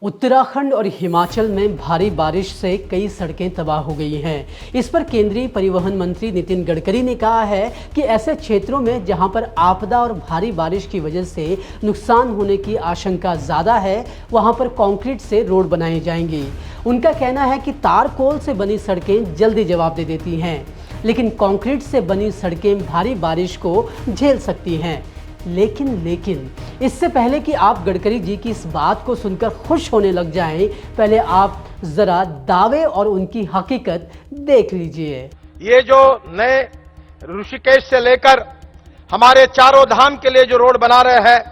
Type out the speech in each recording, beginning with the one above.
उत्तराखंड और हिमाचल में भारी बारिश से कई सड़कें तबाह हो गई हैं। इस पर केंद्रीय परिवहन मंत्री नितिन गडकरी ने कहा है कि ऐसे क्षेत्रों में जहां पर आपदा और भारी बारिश की वजह से नुकसान होने की आशंका ज़्यादा है, वहां पर कंक्रीट से रोड बनाई जाएंगी। उनका कहना है कि तारकोल से बनी सड़कें जल्दी जवाब दे देती हैं, लेकिन कंक्रीट से बनी सड़कें भारी बारिश को झेल सकती हैं। लेकिन इससे पहले कि आप गडकरी जी की इस बात को सुनकर खुश होने लग जाएं, पहले आप जरा दावे और उनकी हकीकत देख लीजिए। ये जो नए ऋषिकेश से लेकर हमारे चारों धाम के लिए जो रोड बना रहे हैं,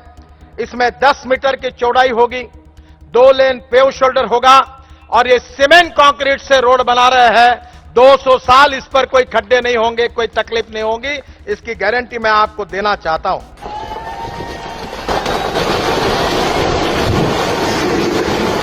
इसमें 10 मीटर की चौड़ाई होगी, 2 लेन पेव शोल्डर होगा और ये सीमेंट कंक्रीट से रोड बना रहे हैं। 200 साल इस पर कोई खड्डे नहीं होंगे, कोई तकलीफ नहीं होगी, इसकी गारंटी मैं आपको देना चाहता हूं।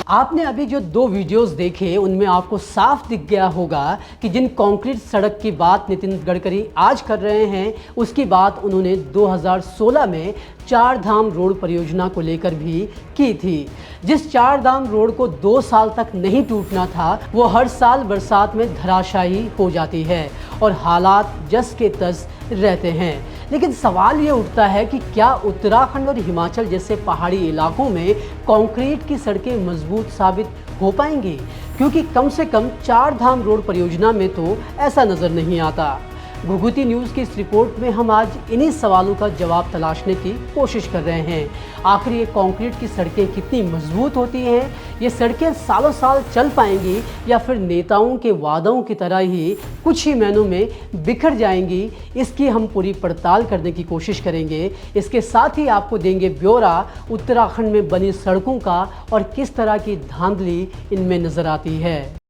आपने अभी जो 2 वीडियोस देखे, उनमें आपको साफ दिख गया होगा कि जिन कंक्रीट सड़क की बात नितिन गडकरी आज कर रहे हैं, उसकी बात उन्होंने 2016 में चार धाम रोड परियोजना को लेकर भी की थी। जिस चार धाम रोड को 2 साल तक नहीं टूटना था, वो हर साल बरसात में धराशायी हो जाती है और हालात जस के तस रहते हैं। लेकिन सवाल ये उठता है कि क्या उत्तराखंड और हिमाचल जैसे पहाड़ी इलाकों में कंक्रीट की सड़कें मजबूत साबित हो पाएंगी? क्योंकि कम से कम चार धाम रोड परियोजना में तो ऐसा नज़र नहीं आता। घुघुती न्यूज़ की इस रिपोर्ट में हम आज इन्हीं सवालों का जवाब तलाशने की कोशिश कर रहे हैं। आखिर ये कंक्रीट की सड़कें कितनी मजबूत होती हैं? ये सड़कें सालों साल चल पाएंगी या फिर नेताओं के वादों की तरह ही कुछ ही महीनों में बिखर जाएंगी? इसकी हम पूरी पड़ताल करने की कोशिश करेंगे। इसके साथ ही आपको देंगे ब्यौरा उत्तराखंड में बनी सड़कों का और किस तरह की धांधली इनमें नज़र आती है।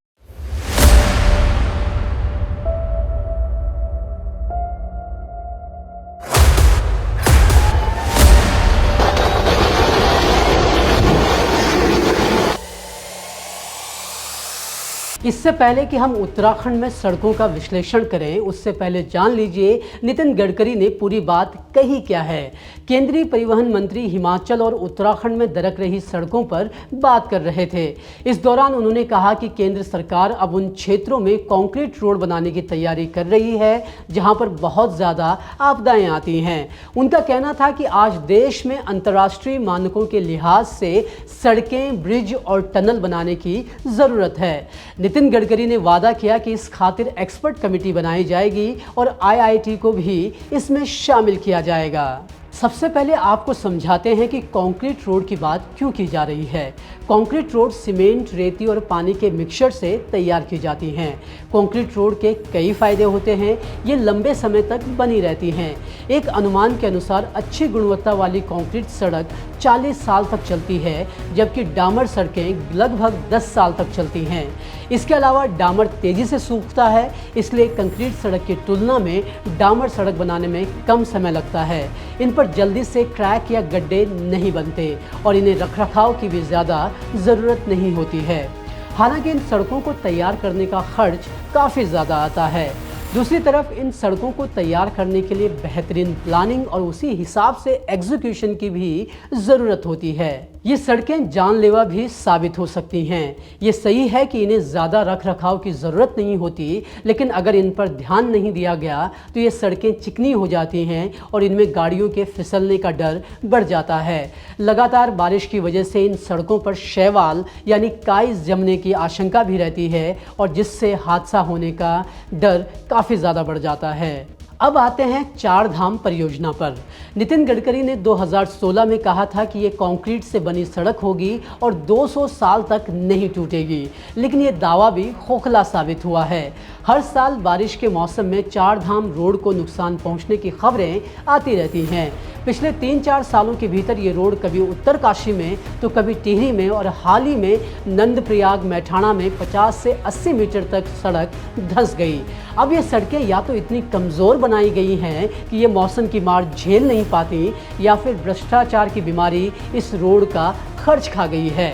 इससे पहले कि हम उत्तराखंड में सड़कों का विश्लेषण करें, उससे पहले जान लीजिए नितिन गडकरी ने पूरी बात कही क्या है। केंद्रीय परिवहन मंत्री हिमाचल और उत्तराखंड में दरक रही सड़कों पर बात कर रहे थे। इस दौरान उन्होंने कहा कि केंद्र सरकार अब उन क्षेत्रों में कंक्रीट रोड बनाने की तैयारी कर रही है जहां पर बहुत ज़्यादा आपदाएं आती हैं। उनका कहना था कि आज देश में अंतर्राष्ट्रीय मानकों के लिहाज से सड़कें, ब्रिज और टनल बनाने की ज़रूरत है। नितिन गडकरी ने वादा किया कि इस खातिर एक्सपर्ट कमेटी बनाई जाएगी और IIT को भी इसमें शामिल किया जाएगा। सबसे पहले आपको समझाते हैं कि कंक्रीट रोड की बात क्यों की जा रही है। कंक्रीट रोड सीमेंट, रेती और पानी के मिक्सचर से तैयार की जाती हैं। कंक्रीट रोड के कई फायदे होते हैं। ये लंबे समय तक बनी रहती हैं। एक अनुमान के अनुसार अच्छी गुणवत्ता वाली कंक्रीट सड़क 40 साल तक चलती है, जबकि डामर सड़कें लगभग 10 साल तक चलती हैं। इसके अलावा डामर तेज़ी से सूखता है, इसलिए कंक्रीट सड़क की तुलना में डामर सड़क बनाने में कम समय लगता है। इन पर जल्दी से क्रैक या गड्ढे नहीं बनते और इन्हें रखरखाव की भी ज़्यादा ज़रूरत नहीं होती है। हालांकि इन सड़कों को तैयार करने का खर्च काफ़ी ज़्यादा आता है। दूसरी तरफ इन सड़कों को तैयार करने के लिए बेहतरीन प्लानिंग और उसी हिसाब से एग्जीक्यूशन की भी ज़रूरत होती है। ये सड़कें जानलेवा भी साबित हो सकती हैं। ये सही है कि इन्हें ज़्यादा रख रखाव की ज़रूरत नहीं होती, लेकिन अगर इन पर ध्यान नहीं दिया गया तो ये सड़कें चिकनी हो जाती हैं और इनमें गाड़ियों के फिसलने का डर बढ़ जाता है। लगातार बारिश की वजह से इन सड़कों पर शैवाल यानी काई जमने की आशंका भी रहती है और जिससे हादसा होने का डर काफ़ी ज़्यादा बढ़ जाता है। अब आते हैं चार धाम परियोजना पर। नितिन गडकरी ने 2016 में कहा था कि ये कंक्रीट से बनी सड़क होगी और 200 साल तक नहीं टूटेगी, लेकिन ये दावा भी खोखला साबित हुआ है। हर साल बारिश के मौसम में चार धाम रोड को नुकसान पहुंचने की खबरें आती रहती हैं। पिछले 3-4 सालों के भीतर ये रोड कभी उत्तरकाशी में तो कभी टिहरी में और हाल ही में नंदप्रयाग मैठाणा में 50 से 80 मीटर तक सड़क धंस गई। अब ये सड़कें या तो इतनी कमज़ोर बनाई गई हैं कि ये मौसम की मार झेल नहीं पाती, या फिर भ्रष्टाचार की बीमारी इस रोड का खर्च खा गई है।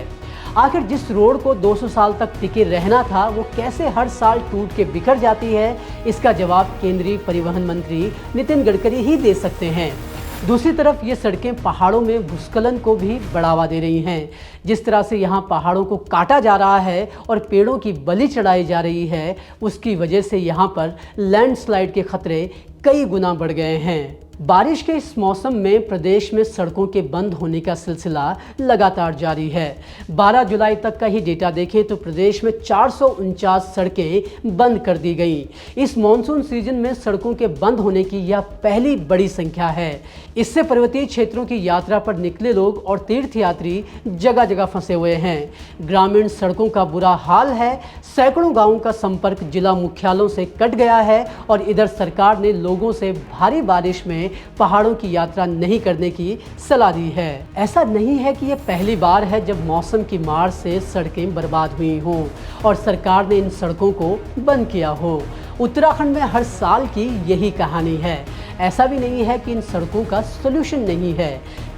आखिर जिस रोड को 200 साल तक टिके रहना था, वो कैसे हर साल टूट के बिखर जाती है? इसका जवाब केंद्रीय परिवहन मंत्री नितिन गडकरी ही दे सकते हैं। दूसरी तरफ ये सड़कें पहाड़ों में भूस्खलन को भी बढ़ावा दे रही हैं। जिस तरह से यहाँ पहाड़ों को काटा जा रहा है और पेड़ों की बलि चढ़ाई जा रही है, उसकी वजह से यहाँ पर लैंडस्लाइड के खतरे कई गुना बढ़ गए हैं। बारिश के इस मौसम में प्रदेश में सड़कों के बंद होने का सिलसिला लगातार जारी है। 12 जुलाई तक का ही डेटा देखें तो प्रदेश में 449 सड़कें बंद कर दी गई। इस मॉनसून सीजन में सड़कों के बंद होने की यह पहली बड़ी संख्या है। इससे पर्वतीय क्षेत्रों की यात्रा पर निकले लोग और तीर्थयात्री जगह जगह फंसे हुए हैं। ग्रामीण सड़कों का बुरा हाल है। सैकड़ों गाँवों का संपर्क जिला मुख्यालयों से कट गया है और इधर सरकार ने लोगों से भारी बारिश में पहाड़ों की यात्रा नहीं करने की सलाह दी है। ऐसा नहीं है कि यह पहली बार है जब मौसम की मार से सड़कें बर्बाद हुई हों और सरकार ने इन सड़कों को बंद किया हो। उत्तराखंड में हर साल की यही कहानी है। ऐसा भी नहीं है कि इन सड़कों का सॉल्यूशन नहीं है।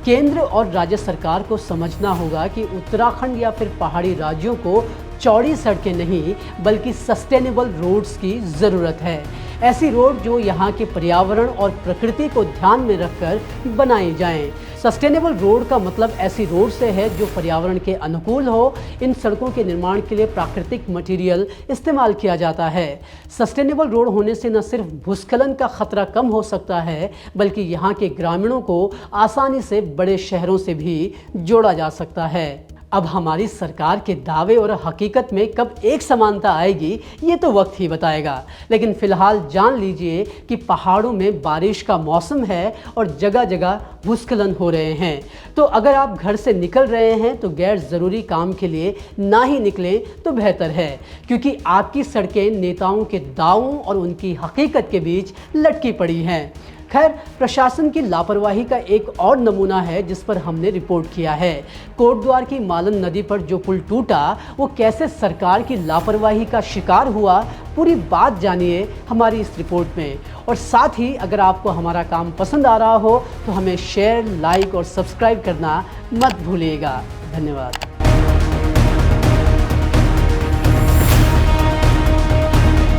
केंद्र और राज्य सरकार को समझना होगा कि उत्तराखंड या फिर पहाड़ी राज्यों को चौड़ी सड़कें नहीं बल्कि सस्टेनेबल रोड्स की ज़रूरत है। ऐसी रोड जो यहाँ के पर्यावरण और प्रकृति को ध्यान में रखकर बनाई जाएं। सस्टेनेबल रोड का मतलब ऐसी रोड से है जो पर्यावरण के अनुकूल हो। इन सड़कों के निर्माण के लिए प्राकृतिक मटेरियल इस्तेमाल किया जाता है। सस्टेनेबल रोड होने से न सिर्फ भूस्खलन का खतरा कम हो सकता है बल्कि यहाँ के ग्रामीणों को आसानी से बड़े शहरों से भी जोड़ा जा सकता है। अब हमारी सरकार के दावे और हकीकत में कब एक समानता आएगी ये तो वक्त ही बताएगा। लेकिन फिलहाल जान लीजिए कि पहाड़ों में बारिश का मौसम है और जगह जगह भूस्खलन हो रहे हैं। तो अगर आप घर से निकल रहे हैं तो गैर ज़रूरी काम के लिए ना ही निकलें तो बेहतर है, क्योंकि आपकी सड़कें नेताओं के दावों और उनकी हकीकत के बीच लटकी पड़ी हैं। खैर, प्रशासन की लापरवाही का एक और नमूना है जिस पर हमने रिपोर्ट किया है। कोटद्वार की मालन नदी पर जो पुल टूटा वो कैसे सरकार की लापरवाही का शिकार हुआ, पूरी बात जानिए हमारी इस रिपोर्ट में। और साथ ही अगर आपको हमारा काम पसंद आ रहा हो तो हमें शेयर, लाइक और सब्सक्राइब करना मत भूलिएगा। धन्यवाद।